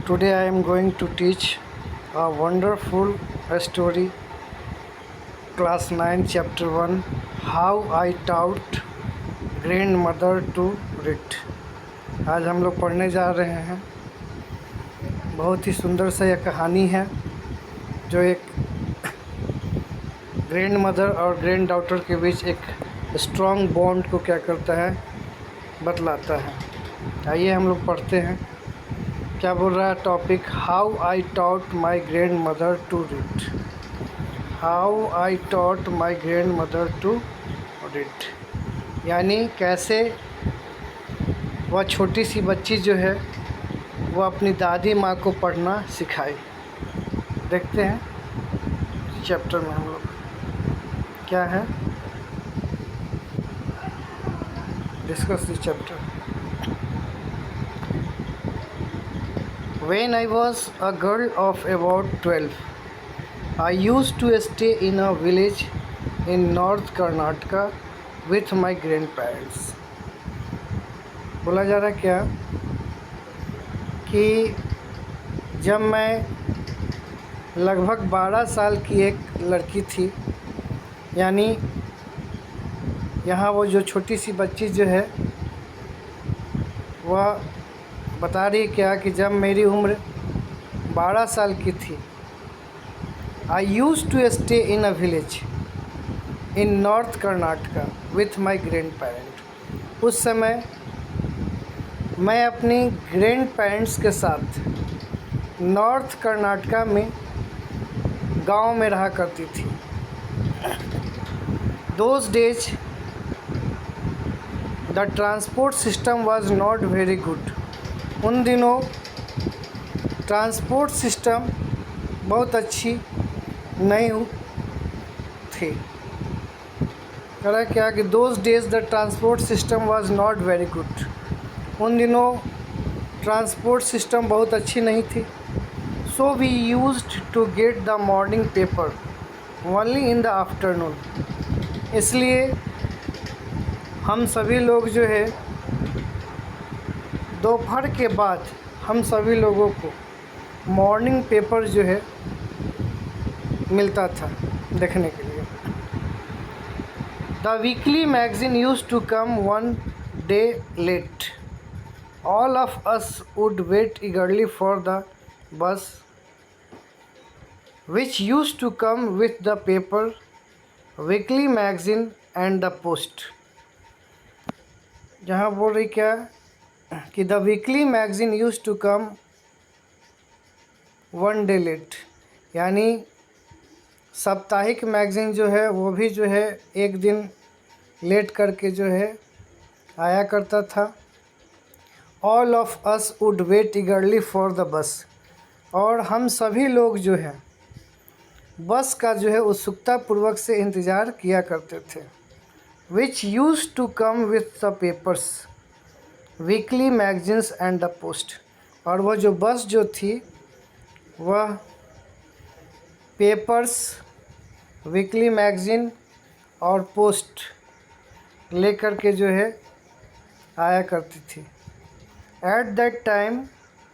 Today I am going to teach a wonderful story, class 9, chapter 1, How I Taught Grandmother to Read। आज हम लोग पढ़ने जा रहे हैं। बहुत ही सुंदर सा यह कहानी है जो एक ग्रैंड मदर और ग्रैंड डॉटर के बीच एक स्ट्रॉन्ग बॉन्ड को क्या करता है, बतलाता है। आइए हम लोग पढ़ते हैं। क्या बोल रहा है topic? How I taught my grandmother to read. How I taught my grandmother to read, यानी कैसे वह छोटी सी बच्ची जो है वह अपनी दादी माँ को पढ़ना सिखाई। देखते हैं चैप्टर में हम लोग क्या है, discuss this chapter. When I was a girl of about 12, I used to stay in a village in North Karnataka with my grandparents। बोला जा रहा क्या कि जब मैं लगभग 12 साल की एक लड़की थी, यानी यहाँ वो जो छोटी सी बच्ची जो है वह बता रही क्या कि जब मेरी उम्र 12 साल की थी, I use to stay in a village in north Karnataka with my grand parent. उस समय मैं अपनी ग्रैंड पेरेंट्स के साथ नॉर्थ कर्नाटका में गांव में रहा करती थी। Those days the transport system was not very good. उन दिनों ट्रांसपोर्ट सिस्टम बहुत अच्छी नहीं थी। कह रहा क्या कि those days the transport system was not very good. उन दिनों ट्रांसपोर्ट सिस्टम बहुत अच्छी नहीं थी। So we used to get the morning paper only in the afternoon. इसलिए हम सभी लोग जो है दोपहर के बाद हम सभी लोगों को मॉर्निंग पेपर जो है मिलता था देखने के लिए। The weekly magazine used to come one day late. All of us would wait eagerly for the bus which used to come with the paper, weekly magazine and the post. जहाँ बोल रही क्या कि the weekly magazine use to come one day late, यानी साप्ताहिक magazine जो है वो भी जो है एक दिन लेट करके जो है आया करता था। All of us would wait eagerly for the bus, और हम सभी लोग जो है बस का जो है उत्सुकतापूर्वक से इंतज़ार किया करते थे। Which use to come with the papers, weekly magazines and the post. और वह जो बस जो थी वह पेपर्स, वीकली मैगज़ीन और पोस्ट लेकर के जो है आया करती थी। At that time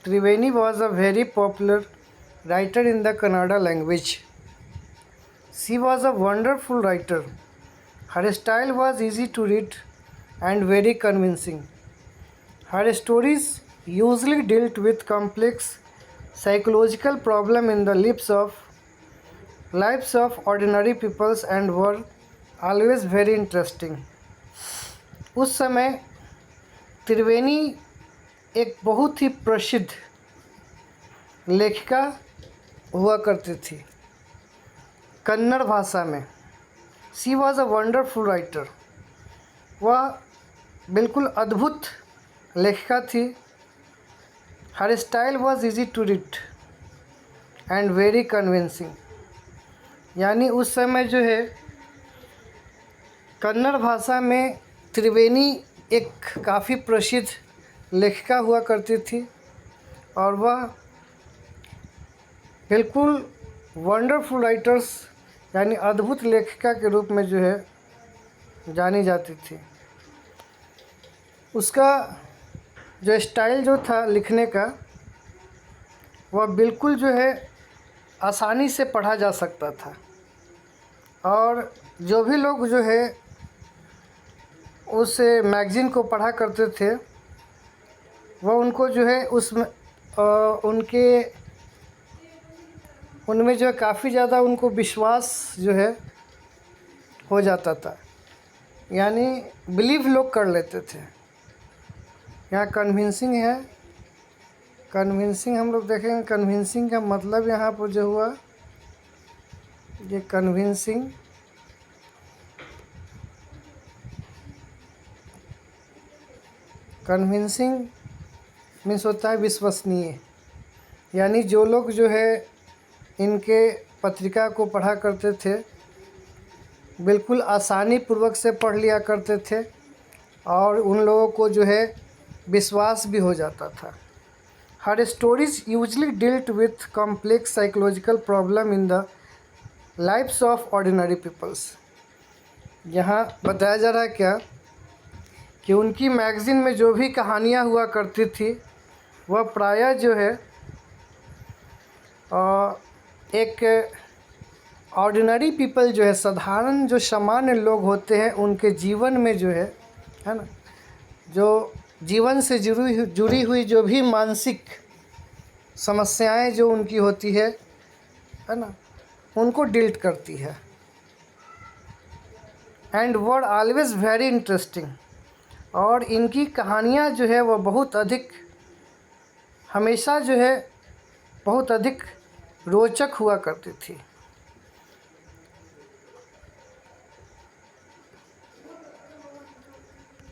Triveni was a very popular writer in the Kannada language. She was a wonderful writer. Her style was easy to read and very convincing. Her stories usually dealt with complex psychological problems in the lives of ordinary peoples and were always very interesting। उस समय त्रिवेणी एक बहुत ही प्रसिद्ध लेखिका हुआ करती थी कन्नड़ भाषा में। She was a wonderful writer। वह बिल्कुल अद्भुत लेखिका थी। Her style was easy to read and very convincing, यानी उस समय जो है कन्नड़ भाषा में त्रिवेणी एक काफ़ी प्रसिद्ध लेखिका हुआ करती थी और वह बिल्कुल वंडरफुल राइटर्स यानी अद्भुत लेखिका के रूप में जो है जानी जाती थी। उसका जो स्टाइल जो था लिखने का वह बिल्कुल जो है आसानी से पढ़ा जा सकता था, और जो भी लोग जो है उस मैगज़ीन को पढ़ा करते थे वह उनको जो है उनमें जो है काफ़ी ज़्यादा उनको विश्वास जो है हो जाता था, यानी बिलीव लोग कर लेते थे। यहाँ कन्विंसिंग है, कन्विंसिंग हम लोग देखेंगे। कन्विंसिंग का मतलब यहाँ पर जो हुआ, ये कन्विंसिंग मीन्स होता है विश्वसनीय, यानी जो लोग जो है इनके पत्रिका को पढ़ा करते थे बिल्कुल आसानी पूर्वक से पढ़ लिया करते थे, और उन लोगों को जो है विश्वास भी हो जाता था। Her stories usually dealt with complex psychological problem in the lifes of ordinary peoples. यहाँ बताया जा रहा है क्या कि उनकी मैगज़ीन में जो भी कहानियाँ हुआ करती थी वह प्रायः जो है एक ऑर्डिनरी पीपल जो है, साधारण जो सामान्य लोग होते हैं उनके जीवन में जो है ना, जो जीवन से जुड़ी हुई जो भी मानसिक समस्याएं जो उनकी होती है ना, उनको डील करती है। And word always very interesting, और इनकी कहानियाँ जो है वह बहुत अधिक, हमेशा जो है बहुत अधिक रोचक हुआ करती थी।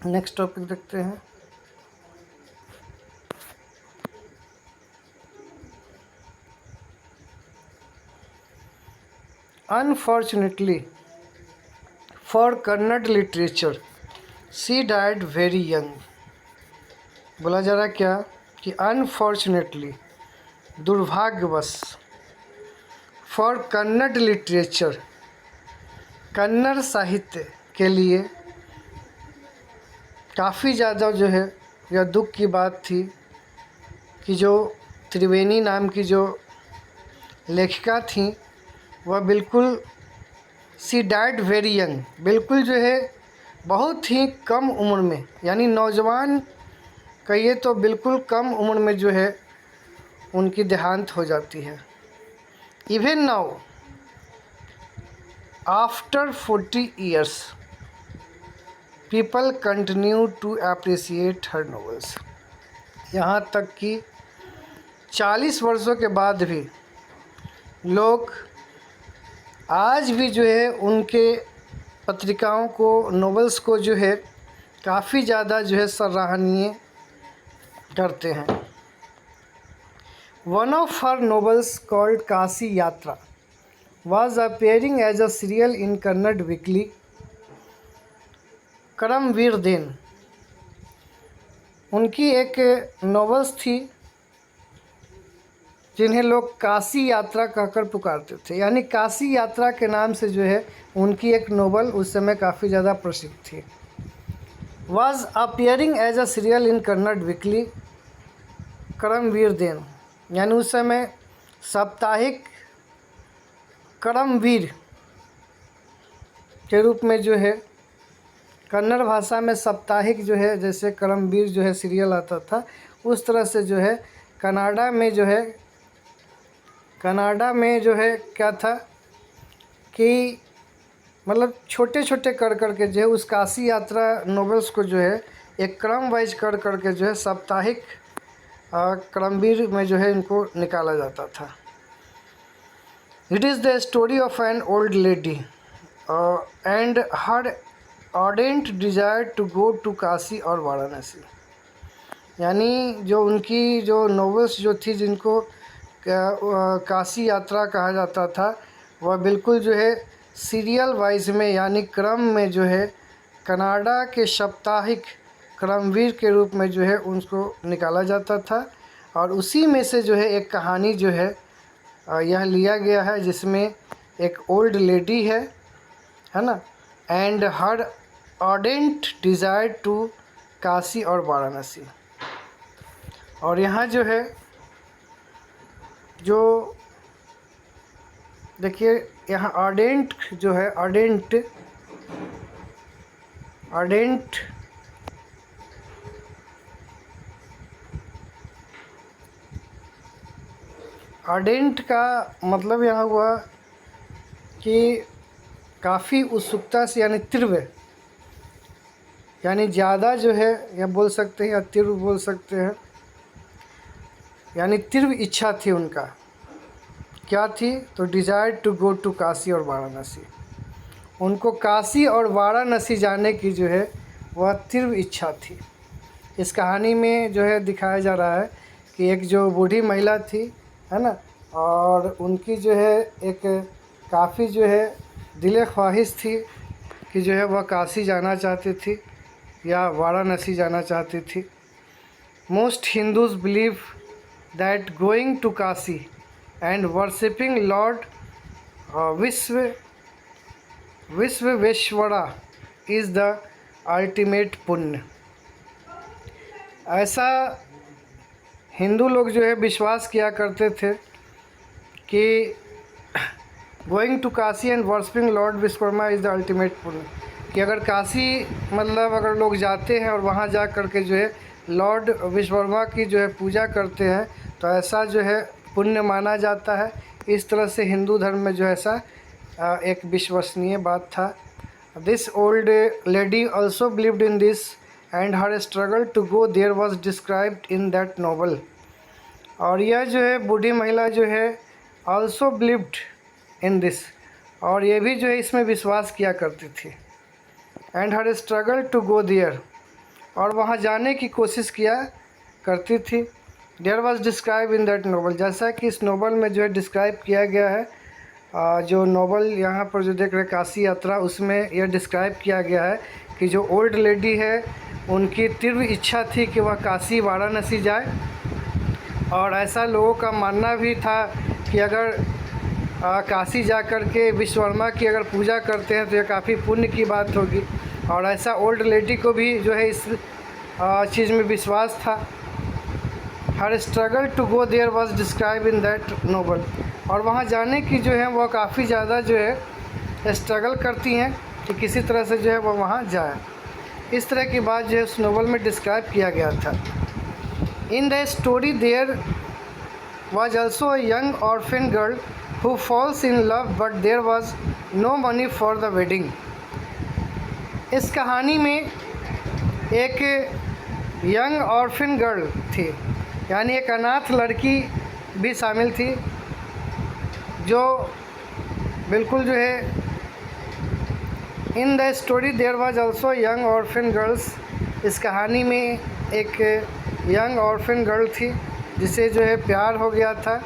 नेक्स्ट टॉपिक देखते हैं। Unfortunately for Kannada literature she died very young. बोला जा रहा है क्या कि अनफॉर्चुनेटली, दुर्भाग्यवश, फॉर कन्नड़ लिटरेचर, कन्नड़ साहित्य के लिए काफ़ी ज़्यादा जो है यह दुख की बात थी कि जो त्रिवेणी नाम की जो लेखिका थी वह बिल्कुल सी डाइड वेरी यंग, बिल्कुल जो है बहुत ही कम उम्र में, यानी नौजवान कहिए तो बिल्कुल कम उम्र में जो है उनकी देहांत हो जाती है। Even now after 40 years people continue to appreciate her novels. यहाँ तक कि 40 वर्षों के बाद भी लोग आज भी जो है उनके पत्रिकाओं को, नॉवेल्स को जो है काफ़ी ज़्यादा जो है सराहनीय करते हैं। One of her novels called Kashi Yatra was appearing as a serial in Kannada weekly Karmaveer then. उनकी एक नॉवेल्स थी जिन्हें लोग काशी यात्रा कहकर पुकारते थे, यानी काशी यात्रा के नाम से जो है उनकी एक नॉवेल उस समय काफ़ी ज़्यादा प्रसिद्ध थी। was appearing as a serial in Kannada weekly Karmaveer then, यानी उस समय साप्ताहिक करमवीर के रूप में जो है कन्नड़ भाषा में साप्ताहिक जो है, जैसे करमवीर जो है सीरियल आता था, उस तरह से जो है कनाडा में जो है क्या था कि मतलब छोटे छोटे कर के जो है उस काशी यात्रा नॉवेल्स को जो है एक क्रम वाइज कर के जो है साप्ताहिक करमवीर में जो है इनको निकाला जाता था। It is the story of an old lady and her ardent desire to go to Kashi और वाराणसी। यानी जो उनकी जो नॉवेल्स जो थी जिनको काशी यात्रा कहा जाता था, वह बिल्कुल जो है सीरियल वाइज में, यानी क्रम में जो है कनाडा के साप्ताहिक क्रमवीर के रूप में जो है उनको निकाला जाता था। और उसी में से जो है एक कहानी जो है यह लिया गया है जिसमें एक ओल्ड लेडी है ना, and her ardent desire to Kashi और वाराणसी। और यहाँ जो है जो देखिए यहाँ आर्डेंट जो है, आर्डेंट का मतलब यहाँ हुआ कि काफ़ी उत्सुकता से, यानी तीव्र, यानी ज़्यादा जो है, या बोल सकते हैं, या तीव्र बोल सकते हैं, यानी तीव्र इच्छा थी उनका। क्या थी? तो desire to go to Kashi और वाराणसी। उनको काशी और वाराणसी जाने की जो है वह तीव्र इच्छा थी। इस कहानी में जो है दिखाया जा रहा है कि एक जो बूढ़ी महिला थी, है ना, और उनकी जो है एक काफ़ी जो है दिल ख्वाहिश थी कि जो है वह काशी जाना चाहती थी या वाराणसी जाना चाहती थी। Most Hindus believe that going to Kashi and worshipping lord Vishweshwara is the ultimate punya. ऐसा हिंदू लोग जो है विश्वास किया करते थे कि going to Kashi and worshipping lord Vishwakarma is the ultimate punya, कि अगर काशी मतलब अगर लोग जाते हैं और वहाँ जा कर के जो है लॉर्ड विश्वकर्मा की जो है पूजा करते हैं तो ऐसा जो है पुण्य माना जाता है। इस तरह से हिंदू धर्म में जो ऐसा एक विश्वसनीय बात था। This old lady also believed in this and her struggle to go there was described in that novel. और यह जो है बूढ़ी महिला जो है ऑल्सो बिलीव्ड इन दिस, और ये भी जो है इसमें विश्वास किया करती थी। And her struggle to go there, और वहाँ जाने की कोशिश किया करती थी। There was describe in that novel, जैसा कि इस नॉवल में जो है डिस्क्राइब किया गया है। जो नॉवल यहाँ पर जो देख रहे काशी यात्रा, उसमें यह डिस्क्राइब किया गया है कि जो ओल्ड लेडी है उनकी तीव्र इच्छा थी कि वह काशी वाराणसी जाए, और ऐसा लोगों का मानना भी था कि अगर काशी जा कर के विश्वकर्मा की अगर पूजा करते हैं तो यह काफ़ी पुण्य की बात होगी। और ऐसा ओल्ड लेडी को भी जो है इस चीज़ में विश्वास था। Her struggle to go there was describe in that novel, और वहाँ जाने की जो है वह काफ़ी ज़्यादा जो है स्ट्रगल करती हैं कि किसी तरह से जो है वह वहाँ जाए। इस तरह की बात जो है उस नॉवल में डिस्क्राइब किया गया था। In the story there was also a young orphan girl who falls in love but there was no money for the wedding। इस कहानी में एक यंग ऑर्फन गर्ल थी, यानी एक अनाथ लड़की भी शामिल थी, जो बिल्कुल जो है in the story there was also young orphan girls. इस कहानी में एक यंग ऑर्फन गर्ल थी जिसे जो है प्यार हो गया था,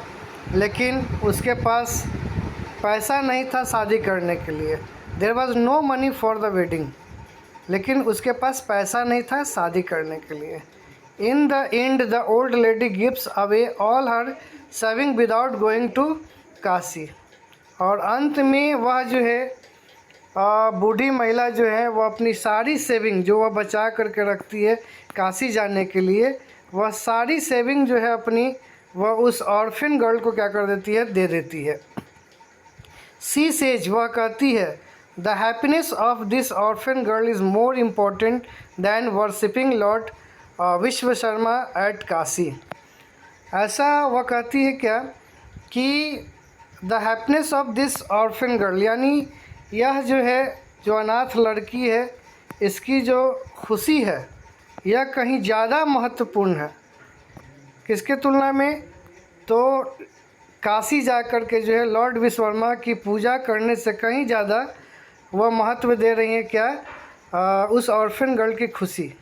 लेकिन उसके पास पैसा नहीं था शादी करने के लिए। There was no money for the wedding, लेकिन उसके पास पैसा नहीं था शादी करने के लिए। In the end the old lady gives away all her saving without going to Kashi. और अंत में वह जो है बूढ़ी महिला जो है वह अपनी सारी सेविंग जो वह बचा करके रखती है काशी जाने के लिए, वह सारी सेविंग जो है अपनी वह उस ऑर्फन गर्ल को क्या कर देती है, दे देती है। सी सेज, वह कहती है, the happiness of this orphan girl is more important than worshipping lord Vishwakarma at Kashi. ऐसा वह कहती है क्या कि the happiness of this orphan girl, यानी यह जो है जो अनाथ लड़की है इसकी जो खुशी है यह कहीं ज़्यादा महत्वपूर्ण है। किसके तुलना में? तो काशी जा कर के जो है लॉर्ड विश्वकर्मा की पूजा करने से कहीं ज़्यादा वह महत्व दे रही हैं क्या, उस ऑर्फन गर्ल की खुशी।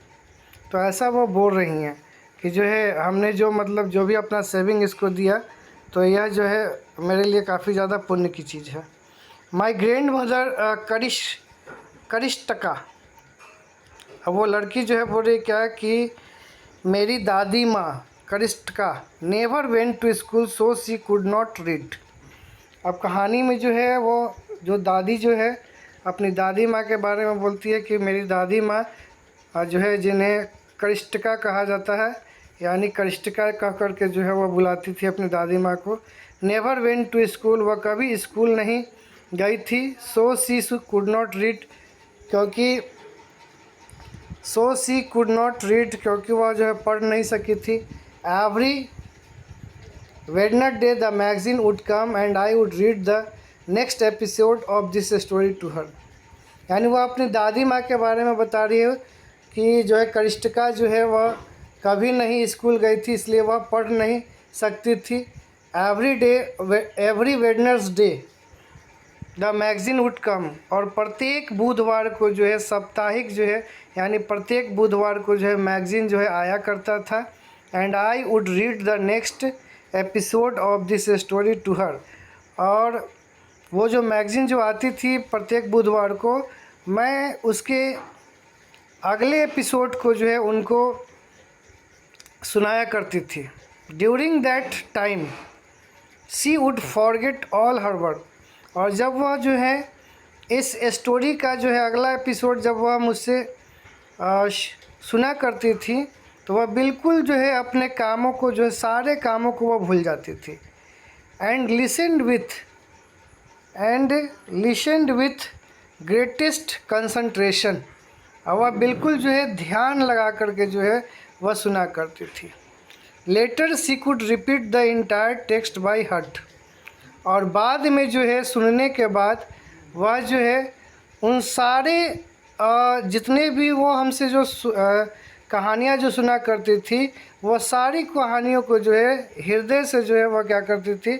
तो ऐसा वो बोल रही हैं कि जो है हमने जो मतलब जो भी अपना सेविंग इसको दिया तो यह जो है मेरे लिए काफ़ी ज़्यादा पुण्य की चीज़ है। माई ग्रैंड मदर करिष्टका, अब वो लड़की जो है बोल रही क्या कि मेरी दादी माँ करिष्टका never went to school so she could not read. अब कहानी में जो है वो जो दादी जो है अपनी दादी माँ के बारे में बोलती है कि मेरी दादी माँ जो है जिन्हें करिष्टका कहा जाता है, यानी कनिष्ठिका कह कर के जो है वह बुलाती थी अपनी दादी माँ को। नेवर वेंट टू स्कूल, वह कभी स्कूल नहीं गई थी। So she could not read, क्योंकि क्योंकि वह जो है पढ़ नहीं सकी थी। Every Wednesday the magazine would come and I would read the next episode of this story to her. यानी वह अपनी दादी माँ के बारे में बता रही है कि जो है कनिष्ठिका जो है वह कभी नहीं स्कूल गई थी, इसलिए वह पढ़ नहीं सकती थी। Every Wednesday the magazine would come, और प्रत्येक बुधवार को जो है साप्ताहिक जो है यानी प्रत्येक बुधवार को जो है मैगज़ीन जो है आया करता था। And I would read the next episode of this story to her, और वो जो मैगज़ीन जो आती थी प्रत्येक बुधवार को, मैं उसके अगले एपिसोड को जो है उनको सुनाया करती थी। During that time she would forget all her work, और जब वह जो है इस स्टोरी का जो है अगला एपिसोड जब वह मुझसे सुना करती थी तो वह बिल्कुल जो है अपने कामों को जो है सारे कामों को वह भूल जाती थी। And listened with greatest concentration, और वह बिल्कुल जो है ध्यान लगा करके जो है वह सुना करती थी। Later she could repeat the entire text by heart, और बाद में जो है सुनने के बाद वह जो है उन सारे जितने भी वो हमसे जो कहानियाँ जो सुना करती थी वह सारी कहानियों को जो है हृदय से जो है वह क्या करती थी,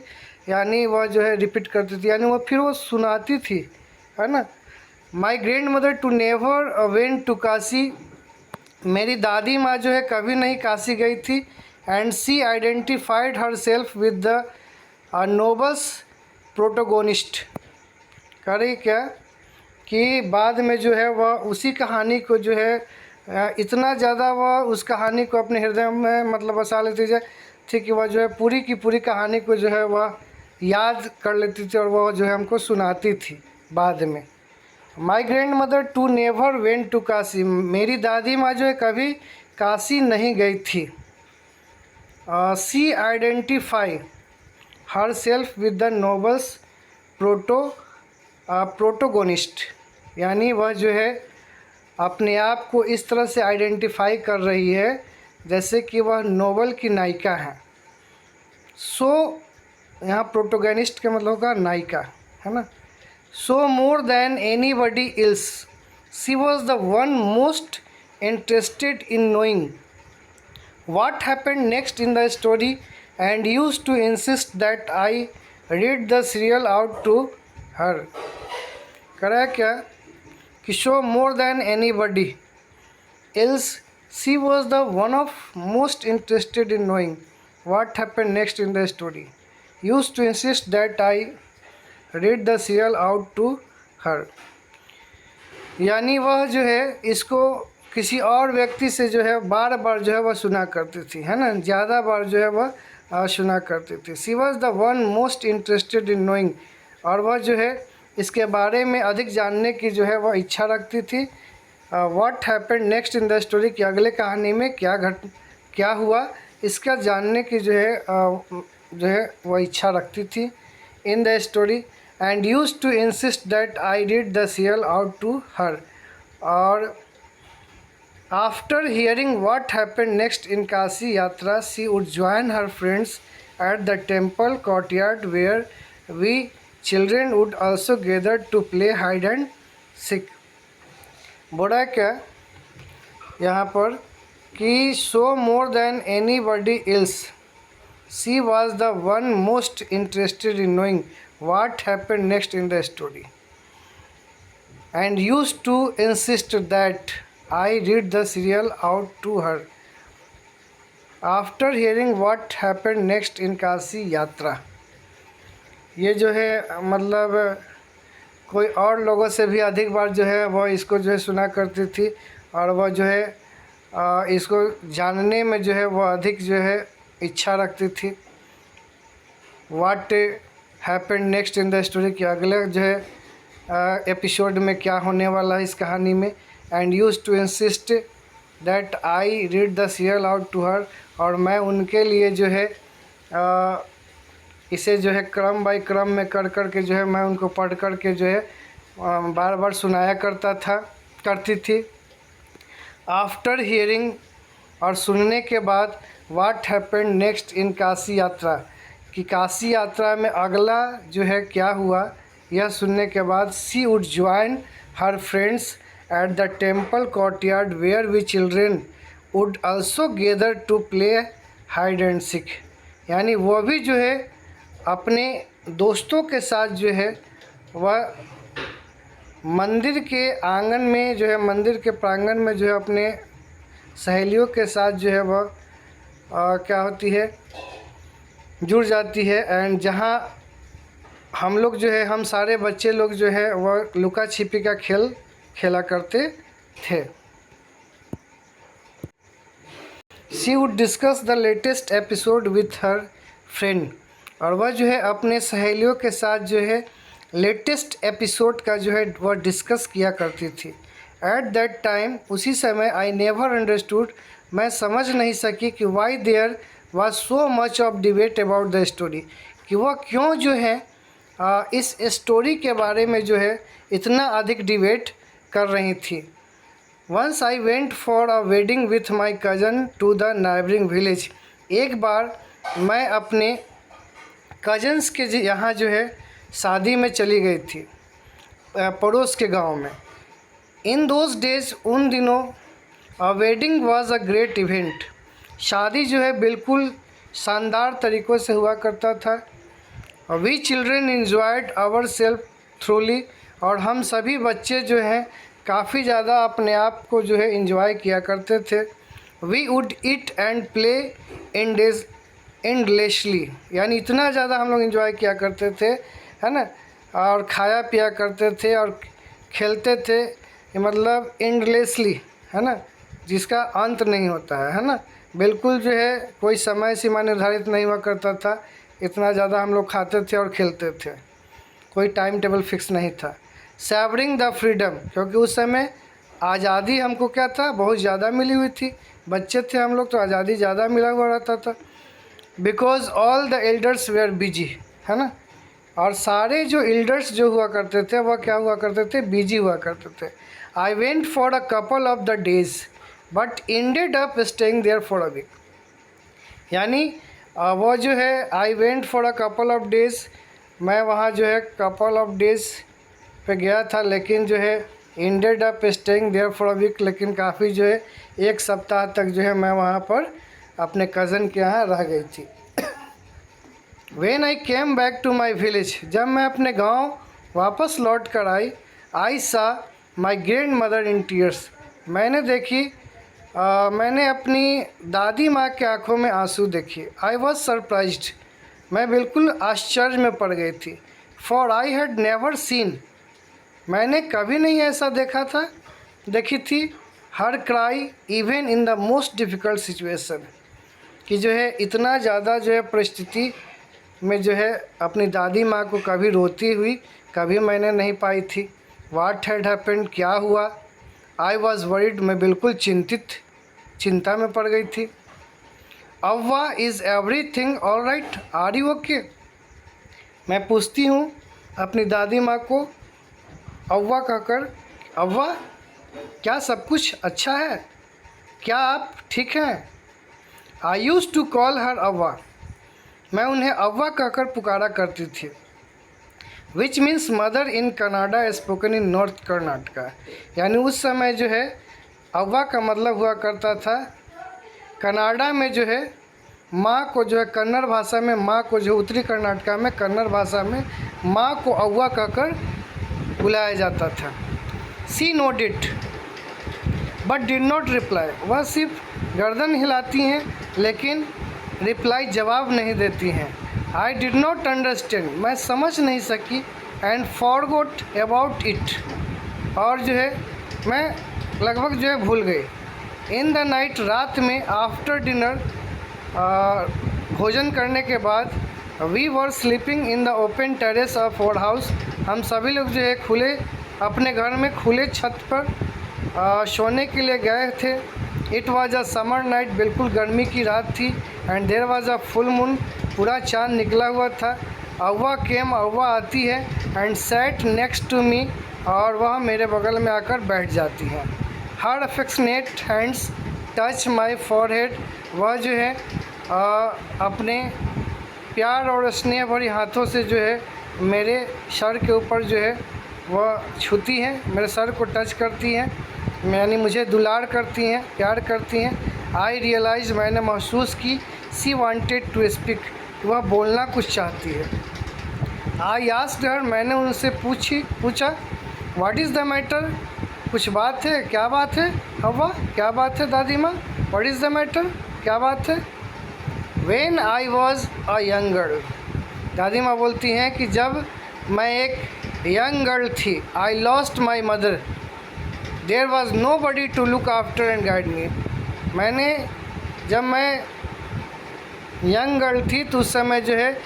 यानी वह जो है रिपीट करती थी, यानी वह फिर वो सुनाती थी, है ना। My grandmother too never went to Kashi, मेरी दादी माँ जो है कभी नहीं काशी गई थी। And she identified herself with the novel's protagonist, करे क्या कि बाद में जो है वह उसी कहानी को जो है इतना ज़्यादा वह उस कहानी को अपने हृदय में मतलब बसा लेती थी कि वह जो है पूरी की पूरी कहानी को जो है वह याद कर लेती थी और वह जो है हमको सुनाती थी बाद में। My grandmother too never went to Kashi, मेरी दादी माँ जो है कभी काशी नहीं गई थी। She identify herself with the novel's protagonist, यानी वह जो है अपने आप को इस तरह से आइडेंटिफाई कर रही है जैसे कि वह नोबल की नायिका है। सो यहाँ प्रोटोगोनिस्ट का मतलब होगा नायिका, है ना। So more than anybody else she was the one most interested in knowing what happened next in the story and used to insist that I read the serial out to her। करा क्या कि show more than anybody else she was the one of most interested in knowing what happened next in the story, used to insist that I read the serial out to her। यानी वह जो है इसको किसी और व्यक्ति से जो है बार बार जो है वह सुना करती थी, है ना, ज़्यादा बार जो है वह सुना करती थी। She was the one most interested in knowing, और वह जो है इसके बारे में अधिक जानने की जो है वह इच्छा रखती थी। What happened next in the story, कि अगले कहानी में क्या हुआ इसका जानने की जो है वह इच्छा रखती थी in the story. And used to insist that I read the serial out to her, और After hearing what happened next in Kashi Yatra, she would join her friends at the temple courtyard where we children would also gather to play hide and seek। बोला क्या यहाँ पर कि so more than anybody else she was the one most interested in knowing what happened next in the story and used to insist that I read the serial out to her after hearing what happened next in Kashi Yatra। ये जो है मतलब कोई और लोगों से भी अधिक बार जो है वह इसको जो है सुना करती थी, और वह जो है इसको जानने में जो है वह अधिक जो है इच्छा रखती थी। What happened next in the story, कि अगले जो है एपिसोड में क्या होने वाला है इस कहानी में। And use to insist that I read the serial out to her, और मैं उनके लिए जो है इसे जो है क्रम बाई क्रम में कर कर के जो है मैं उनको पढ़ कर के जो है बार बार सुनाया करती थी। आफ्टर हियरिंग, और सुनने के बाद, what happened next in Kashi यात्रा, कि काशी यात्रा में अगला जो है क्या हुआ, यह सुनने के बाद she would join her friends at the temple courtyard where we children would also gather to play hide and seek, यानी वो भी जो है अपने दोस्तों के साथ जो है वह मंदिर के आंगन में जो है, मंदिर के प्रांगण में जो है अपने सहेलियों के साथ जो है वह क्या होती है, जुड़ जाती है। एंड जहाँ हम लोग जो है, हम सारे बच्चे लोग जो है वह लुका छिपी का खेल खेला करते थे। She would discuss the latest episode with her friend, और वह जो है अपने सहेलियों के साथ जो है लेटेस्ट एपिसोड का जो है वह डिस्कस किया करती थी। एट दैट टाइम, उसी समय, आई नेवर अंडरस्टूड, मैं समझ नहीं सकी कि why there was so much of debate about the story, कि वह क्यों जो है इस स्टोरी के बारे में जो है इतना अधिक डिबेट कर रही थी। Once I went for a wedding with my cousin to the neighbouring village, एक बार मैं अपने कजन्स के यहाँ जो है शादी में चली गई थी, पड़ोस के गांव में। इन दोज डेज, उन दिनों, a wedding was a great event, शादी जो है बिल्कुल शानदार तरीक़ों से हुआ करता था। We children enjoyed ourself thoroughly, और हम सभी बच्चे जो हैं काफ़ी ज़्यादा अपने आप को जो है इंजॉय किया करते थे। We would eat and play endlessly, यानी इतना ज़्यादा हम लोग इंजॉय किया करते थे, है ना, और खाया पिया करते थे और खेलते थे, मतलब एंडलेसली, है ना, जिसका अंत नहीं होता है ना। बिल्कुल जो है कोई समय सीमा निर्धारित नहीं हुआ करता था, इतना ज़्यादा हम लोग खाते थे और खेलते थे, कोई टाइम टेबल फिक्स नहीं था। सैवरिंग द फ्रीडम, क्योंकि उस समय आज़ादी हमको क्या था, बहुत ज़्यादा मिली हुई थी, बच्चे थे हम लोग तो आज़ादी ज़्यादा मिला हुआ रहता था। Because all the elders were busy, है ना, और सारे जो एल्डर्स जो हुआ करते थे वह क्या हुआ करते थे, बिजी हुआ करते थे। I went for a couple of the days but ended up staying there for a week, यानी वो जो है I went for a couple of days, मैं वहाँ जो है कपल ऑफ डेज पे गया था, लेकिन जो है ended up staying there for a week, लेकिन काफ़ी जो है एक सप्ताह तक जो है मैं वहाँ पर अपने कज़न के यहाँ रह गई थी। When I came back to my village, जब मैं अपने गांव वापस लौट कर आई saw my grandmother in tears, मैंने देखी मैंने अपनी दादी माँ के आंखों में आंसू देखे। आई वॉज सरप्राइज्ड, मैं बिल्कुल आश्चर्य में पड़ गई थी। For I had never seen, मैंने कभी नहीं ऐसा देखी थी। हर cry even in the most difficult situation, कि जो है इतना ज़्यादा जो है परिस्थिति में जो है अपनी दादी माँ को कभी रोती हुई कभी मैंने नहीं पाई थी। व्हाट हैड हैपेंड, क्या हुआ। आई वॉज वरीड, मैं बिल्कुल चिंता में पड़ गई थी। Avva, is everything all right, are you okay, मैं पूछती हूँ अपनी दादी माँ को अव्वा कहकर, अव्वा क्या सब कुछ अच्छा है, क्या आप ठीक हैं। आई यूज़ टू कॉल हर अव्वा, मैं उन्हें अव्वा कहकर पुकारा करती थी। Which means mother in Canada spoken in north Karnataka, यानी उस समय जो है अव्वा का मतलब हुआ करता था कनाडा में जो है माँ को जो है कन्नड़ भाषा में, माँ को जो उत्तरी कर्नाटका में कन्नड़ भाषा में माँ को अव्वा कहकर बुलाया जाता था। सी नोडिड बट डिड नॉट रिप्लाई, वह सिर्फ गर्दन हिलाती हैं लेकिन रिप्लाई जवाब नहीं देती हैं। आई डिड नॉट अंडरस्टैंड, मैं समझ नहीं सकी। एंड फॉरगॉट अबाउट इट, और जो है मैं लगभग जो है भूल गई। इन द नाइट, रात में, आफ्टर डिनर, भोजन करने के बाद, we were sleeping in the open terrace of our house, हम सभी लोग जो है खुले अपने घर में खुले छत पर सोने के लिए गए थे। It was a summer night, बिल्कुल गर्मी की रात थी। And there was a full moon, पूरा चाँद निकला हुआ था। अव्वा केम, अव्वा आती है। And sat next to me, और वह मेरे बगल में आकर बैठ जाती हैं। Her affectionate hands touch my forehead, वह जो है अपने प्यार और स्नेह भरी हाथों से जो है मेरे सर के ऊपर जो है वह छूती हैं, मेरे सर को टच करती हैं, यानी मुझे दुलार करती हैं, प्यार करती हैं। आई रियलाइज़, मैंने महसूस की, सी वांटेड टू स्पीक, वह बोलना कुछ चाहती है। आई आस्क्ड हर, मैंने उनसे पूछा व्हाट इज़ द मैटर, कुछ बात है, क्या बात है हवा, क्या बात है दादी माँ, व्हाट इज़ द मैटर, क्या बात है। When I was a young girl, दादी माँ बोलती हैं कि जब मैं एक यंग गर्ल थी, I lost my mother, there was nobody to look after and guide me, जब मैं यंग गर्ल थी तो उस समय जो है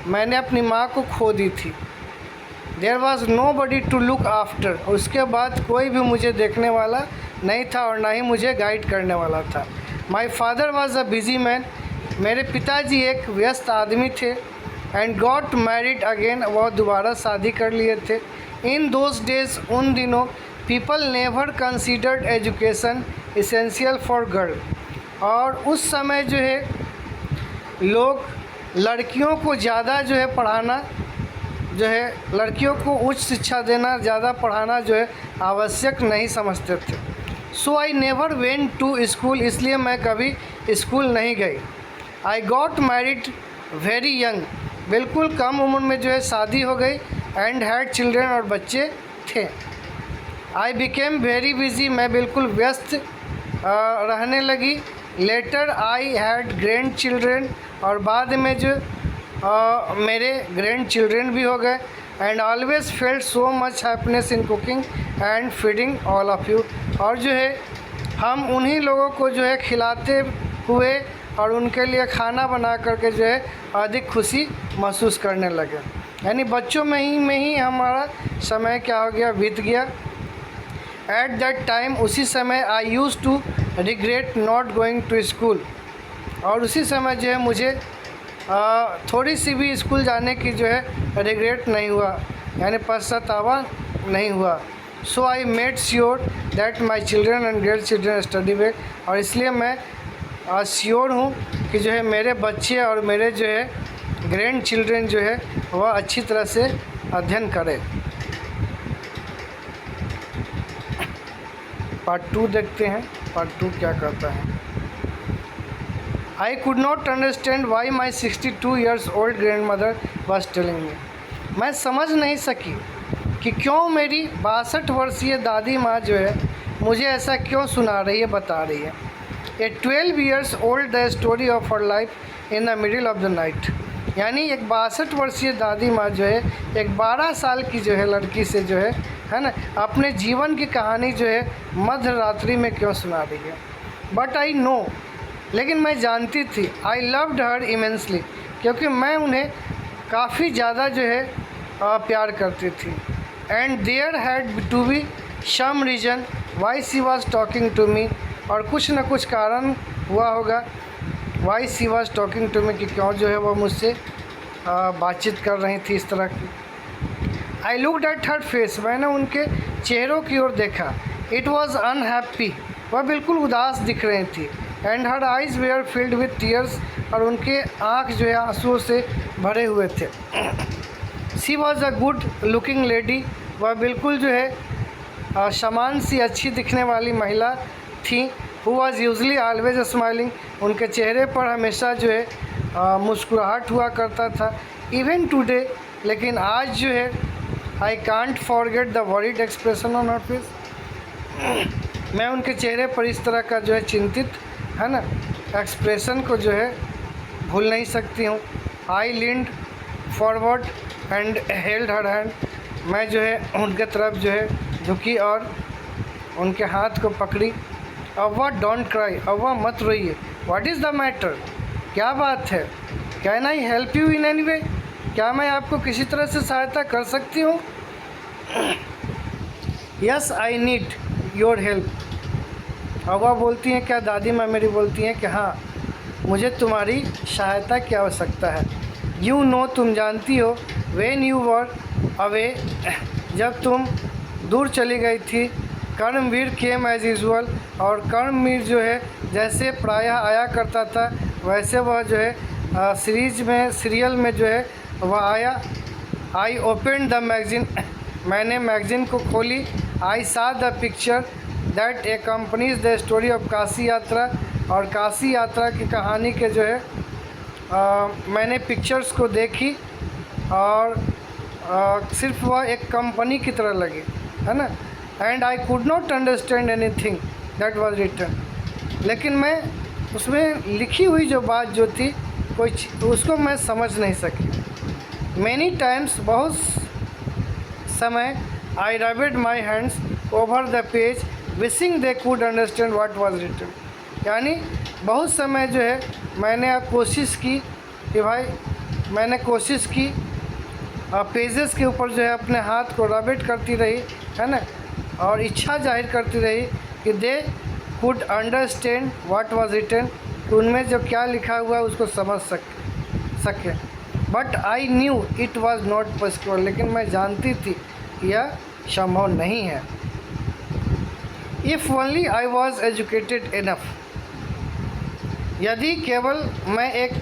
मैंने अपनी माँ को खो दी थी। There was nobody to look after, उसके बाद कोई भी मुझे देखने वाला नहीं था और ना ही मुझे गाइड करने वाला था। My father was a busy man, मेरे पिताजी एक व्यस्त आदमी थे। एंड गॉट मैरिड अगेन, वह दोबारा शादी कर लिए थे। इन दोज डेज, उन दिनों, people never considered education essential for girl, और उस समय जो है लोग लड़कियों को ज़्यादा जो है पढ़ाना जो है, लड़कियों को उच्च शिक्षा देना, ज़्यादा पढ़ाना जो है आवश्यक नहीं समझते थे। So I never went to school, इसलिए मैं कभी स्कूल नहीं गई। I got married very young, बिल्कुल कम उम्र में जो है शादी हो गई। एंड हैड चिल्ड्रन, और बच्चे थे। आई बिकेम वेरी बिजी, मैं बिल्कुल व्यस्त रहने लगी। Later I had grandchildren, और बाद में जो मेरे ग्रैंड चिल्ड्रन भी हो गए। And always felt so much happiness in cooking and feeding all of you, और जो है हम उन्हीं लोगों को जो है खिलाते हुए और उनके लिए खाना बना करके जो है अधिक खुशी महसूस करने लगे। यानी बच्चों में ही हमारा समय क्या हो गया, बीत गया। एट दैट टाइम, उसी समय, I use to regret not going to school, और उसी समय जो है मुझे थोड़ी सी भी स्कूल जाने की जो है रिग्रेट नहीं हुआ, यानी पछतावा नहीं हुआ। So I made sure that my children and great children study well, और इसलिए मैं श्योर हूँ कि जो है मेरे बच्चे और मेरे जो है ग्रैंड चिल्ड्रन जो है वह अच्छी तरह से अध्ययन करें। पार्ट 2 देखते हैं, पार्ट 2 क्या कहता है। आई could not understand why my 62 years old grand mother was telling me, मैं समझ नहीं सकी कि क्यों मेरी 62 वर्षीय दादी माँ जो है मुझे ऐसा क्यों सुना रही है, बता रही है। ए 12 years old the story of her life in the middle of the night, यानी एक 62 वर्षीय दादी माँ जो है एक 12 साल की जो है लड़की से जो है ना, अपने जीवन की कहानी जो है मध्य रात्रि में क्यों सुना रही है। बट आई नो, लेकिन मैं जानती थी, आई लव्ड हर इमेंसली, क्योंकि मैं उन्हें काफ़ी ज़्यादा जो है प्यार करती थी। And there had to be some reason why she was talking to me, और कुछ न कुछ कारण हुआ होगा why she was talking to me, कि क्यों जो है वो मुझसे बातचीत कर रही थी इस तरह की। I looked at her face, मैंने उनके चेहरों की ओर देखा। इट वॉज अनहैप्पी, वह बिल्कुल उदास दिख रही थी। And her eyes were filled with tears, और उनके आँख जो है आंसुओं से भरे हुए थे। She was a good looking lady, वह बिल्कुल जो है समान सी अच्छी दिखने वाली महिला थी। Who was usually always smiling, उनके चेहरे पर हमेशा जो है मुस्कुराहट हुआ करता था। इवन टुडे, लेकिन आज जो है I can't forget the worried expression on her face, मैं उनके चेहरे पर इस तरह का जो है चिंतित है ना एक्सप्रेशन को जो है भूल नहीं सकती हूँ। I leaned forward and held her hand, मैं जो है उनके तरफ जो है झुकी और उनके हाथ को पकड़ी। अव्वा डोंट क्राई, अव्वा मत रोइए। व्हाट इज़ द मैटर, क्या बात है। Can I help you in any way, क्या मैं आपको किसी तरह से सहायता कर सकती हूँ। Yes I need your help, Avva बोलती हैं क्या, दादी माँ मेरी बोलती हैं कि हाँ मुझे तुम्हारी सहायता की आवश्यकता है। यू नो तुम जानती हो, व्हेन यू वर अवे जब तुम दूर चली गई थी, कर्मवीर केम एज यूजुअल और कर्मवीर जो है जैसे प्रायः आया करता था वैसे वह जो है सीरियल में जो है वह आया। आई ओपन द मैगज़ीन मैंने मैगज़ीन को खोली। I saw the picture that accompanies the story of Kashi Yatra और काशी यात्रा की कहानी के जो है मैंने पिक्चर्स को देखी और सिर्फ वह एक कंपनी की तरह लगी, है ना। And I could not understand anything that was written, लेकिन मैं उसमें लिखी हुई जो बात जो थी उसको मैं समझ नहीं सकी। मैनी टाइम्स बहुत समय I rubbed my hands over the page wishing they could understand what was written, यानी बहुत समय जो है मैंने कोशिश की कि भाई मैंने कोशिश की पेजेस के ऊपर जो है अपने हाथ को रबड करती रही, है ना, और इच्छा जाहिर करती रही कि they could understand what was written, कि उनमें जो क्या लिखा हुआ है उसको समझ सके। But I knew it was not possible, लेकिन मैं जानती थी कि यह संभव नहीं है। If only I was educated enough, यदि केवल मैं एक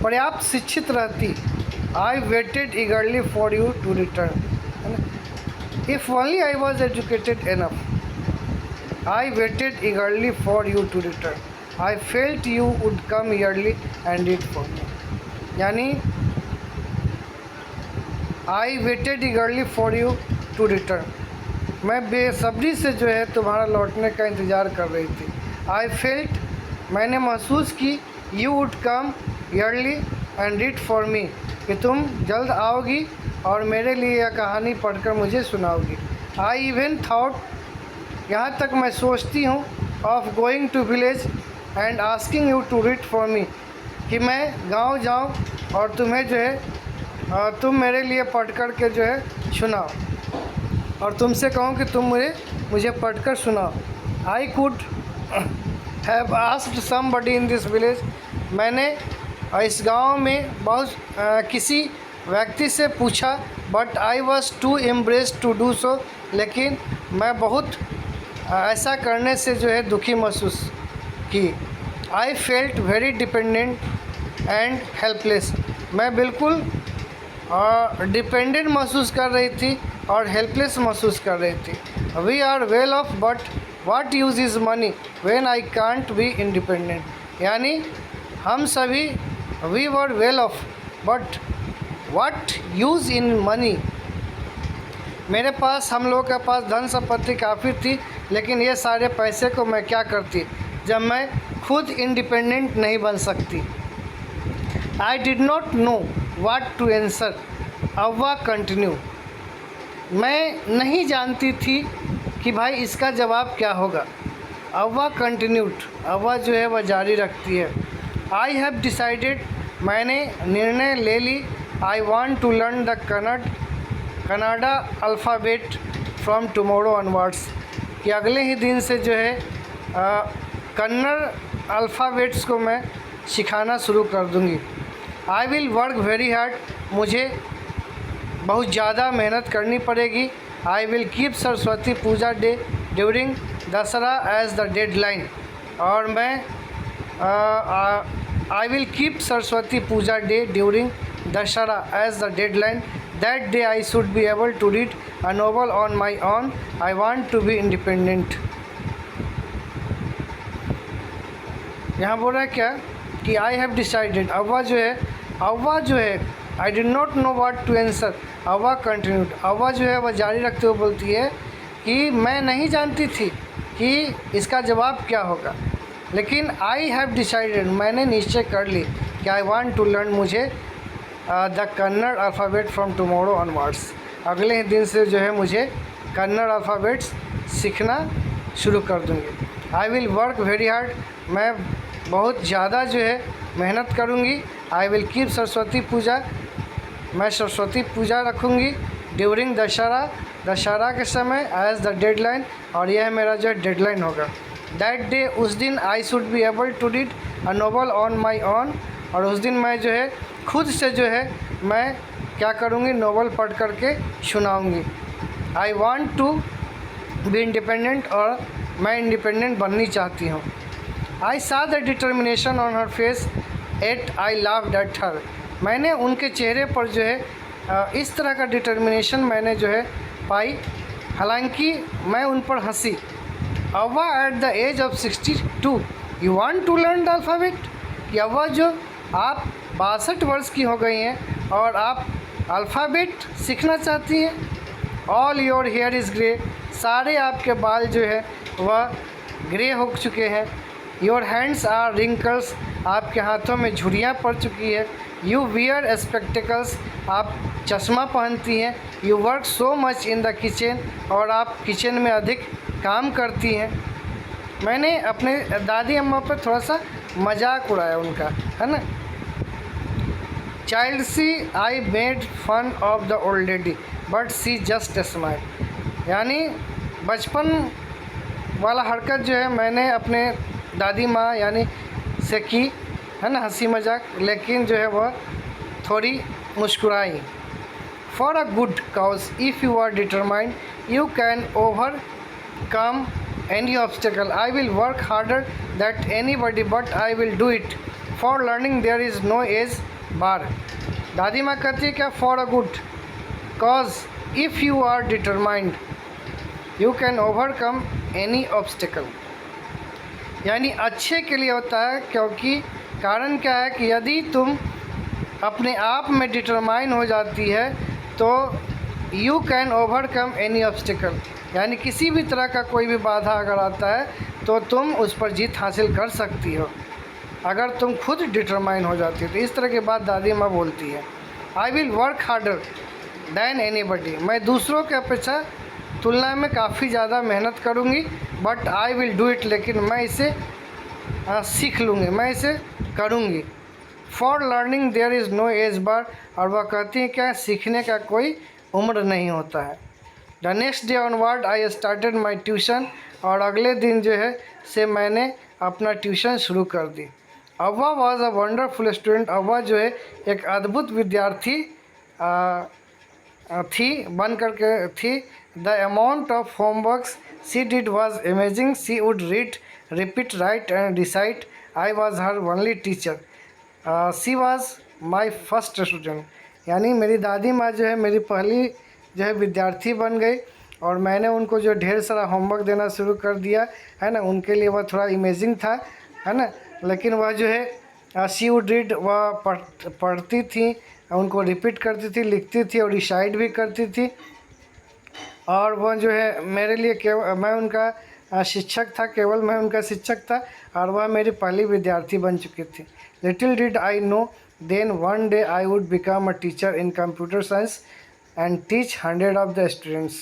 पर्याप्त शिक्षित रहती। I waited eagerly for you to return, if only I was educated enough I waited eagerly for you to return, I felt you would come early and read for me, यानी I waited eagerly for you to return, मैं बेसब्री से जो है तुम्हारा लौटने का इंतज़ार कर रही थी। आई फेल्ट, मैंने महसूस की, you would come early and read for me, कि तुम जल्द आओगी और मेरे लिए यह कहानी पढ़कर मुझे सुनाओगी। आई इवन थॉट, यहाँ तक मैं सोचती हूँ, of going to village and asking you to read for me, कि मैं गांव जाऊँ और तुम्हें जो है तुम मेरे लिए पढ़ कर के जो है सुनाओ, और तुमसे कहूँ कि तुम मुझे पढ़कर सुनाओ। I could have asked somebody in this village, मैंने इस गांव में बहुत किसी व्यक्ति से पूछा, but I was too embarrassed to do so, लेकिन मैं बहुत ऐसा करने से जो है दुखी महसूस की। I felt very dependent and helpless, मैं बिल्कुल डिपेंडेंट महसूस कर रही थी और हेल्पलेस महसूस कर रही थी। We are well off but what use is money when I can't be independent, यानी हम सभी we were well off but what use in money, मेरे पास हम लोगों के पास धन संपत्ति काफ़ी थी, लेकिन ये सारे पैसे को मैं क्या करती जब मैं खुद इंडिपेंडेंट नहीं बन सकती। I did not know what to answer, Avva continue, मैं नहीं जानती थी कि भाई इसका जवाब क्या होगा। अव्वा कंटिन्यूड, अव्वा जो है वह जारी रखती है। आई हैव डिसाइडेड, मैंने निर्णय ले ली। I want to learn the Kannada alphabet from tomorrow onwards, कि अगले ही दिन से जो है कन्नड़ अल्फ़ाबेट्स को मैं सिखाना शुरू कर दूँगी। I will work very hard, मुझे बहुत ज़्यादा मेहनत करनी पड़ेगी। I will keep Saraswati Puja day during Dussehra as the deadline, और मैं I will keep Saraswati Puja day during Dussehra as the deadline, that day I should be able to read a novel on my own, I want to be independent. यहाँ बोल रहा है क्या कि I have decided, Avva जो है I did not know what to answer, Avva continued, Avva जो है वह जारी रखते हुए बोलती है कि मैं नहीं जानती थी कि इसका जवाब क्या होगा, लेकिन आई हैव डिसाइडेड, मैंने निश्चय कर ली कि आई वांट टू लर्न, मुझे the Kannada alphabet from tomorrow onwards, अगले ही दिन से जो है मुझे कन्नड़ अल्फ़ाबेट्स सीखना शुरू कर दूँगी। I will work very hard, मैं बहुत ज़्यादा जो है मेहनत करूँगी। आई विल कीप सरस्वती पूजा, मैं सरस्वती पूजा रखूँगी ड्यूरिंग दशहरा के समय एज द डेडलाइन, और यह मेरा जो है डेडलाइन होगा। दैट डे, उस दिन I should be able to read a novel on my own, और उस दिन मैं जो है खुद से जो है मैं क्या करूँगी, नोवेल पढ़ करके सुनाऊँगी। I want to be independent, और मैं इंडिपेंडेंट बननी चाहती हूँ। I saw the determination on her face at I laughed at her, मैंने उनके चेहरे पर जो है इस तरह का डिटर्मिनेशन मैंने जो है पाई, हालांकि मैं उन पर हंसी। Avva at the age of 62 you want to learn the alphabet, कि अव्वा जो आप 62 वर्ष की हो गई हैं और आप अल्फ़ाबेट सीखना चाहती हैं। All your here is grey, सारे आपके बाल जो है वह ग्रे हो चुके हैं। योर हैंड्स आर रिंकल्स, आपके हाथों में झुर्रियाँ पड़ चुकी है। यू वियर स्पेक्टिकल्स, आप चश्मा पहनती हैं। You work so much in the kitchen, और आप किचन में अधिक काम करती हैं। मैंने अपने दादी अम्मा पर थोड़ा सा मजाक उड़ाया उनका, है ना। Child she I made fun of the old lady but she just smile, यानी बचपन वाला हरकत जो है मैंने अपने दादी माँ यानी से की, है ना, हंसी मजाक, लेकिन जो है वह थोड़ी मुस्कुराई। For a good cause if you are determined you can overcome any obstacle, I will work harder that anybody but I will do it. For learning there is no age bar, दादी माँ कहती है क्या, for a good cause if you are determined you can overcome any obstacle, यानी अच्छे के लिए होता है, क्योंकि कारण क्या है कि यदि तुम अपने आप में डिटरमाइन हो जाती है तो you can overcome any obstacle, यानी किसी भी तरह का कोई भी बाधा अगर आता है तो तुम उस पर जीत हासिल कर सकती हो अगर तुम खुद डिटरमाइन हो जाती हो। तो इस तरह की बात दादी माँ बोलती है। I will work harder than anybody, मैं दूसरों के अपेक्षा तुलना में काफ़ी ज़्यादा मेहनत करूँगी, but I will do it, लेकिन मैं इसे सीख लूँगी, मैं इसे करूँगी। For learning there is no age bar, और वह कहती है क्या, सीखने का कोई उम्र नहीं होता है। The next day onward I started my tuition, और अगले दिन जो है से मैंने अपना ट्यूशन शुरू कर दी। अव्वा वॉज अ वंडरफुल स्टूडेंट, अव्वा जो है एक अद्भुत विद्यार्थी थी, बन करके थी। The amount of homeworks she did was amazing, she would read repeat right and recite, I was her only teacher, she was my first student, यानी मेरी दादी माँ जो है मेरी पहली जो है विद्यार्थी बन गई, और मैंने उनको जो ढेर सारा होमवर्क देना शुरू कर दिया, है ना। उनके लिए वह थोड़ा इमेजिंग था, है ना, लेकिन वह जो है शी वुड रीड, वह पढ़ती थी, उनको रिपीट करती थी, लिखती थी और रिसाइट भी करती थी। और वह जो है मेरे लिए मैं उनका शिक्षक था, केवल मैं उनका शिक्षक था, और वह मेरी पहली विद्यार्थी बन चुकी थी। Little did I know then one day I would become a teacher in computer science and teach 100 of the students.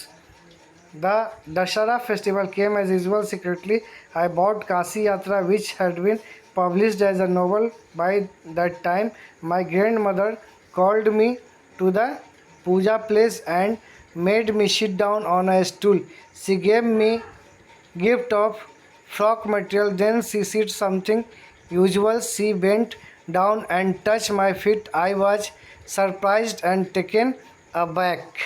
The Dashara festival came as usual secretly. I bought Kasi Yatra, which had been published as a novel by that time. My grandmother called me to the puja place and made me sit down on a stool. She gave me gift of frock material. Then she said something usual. She bent down and touched my feet. I was surprised and taken aback.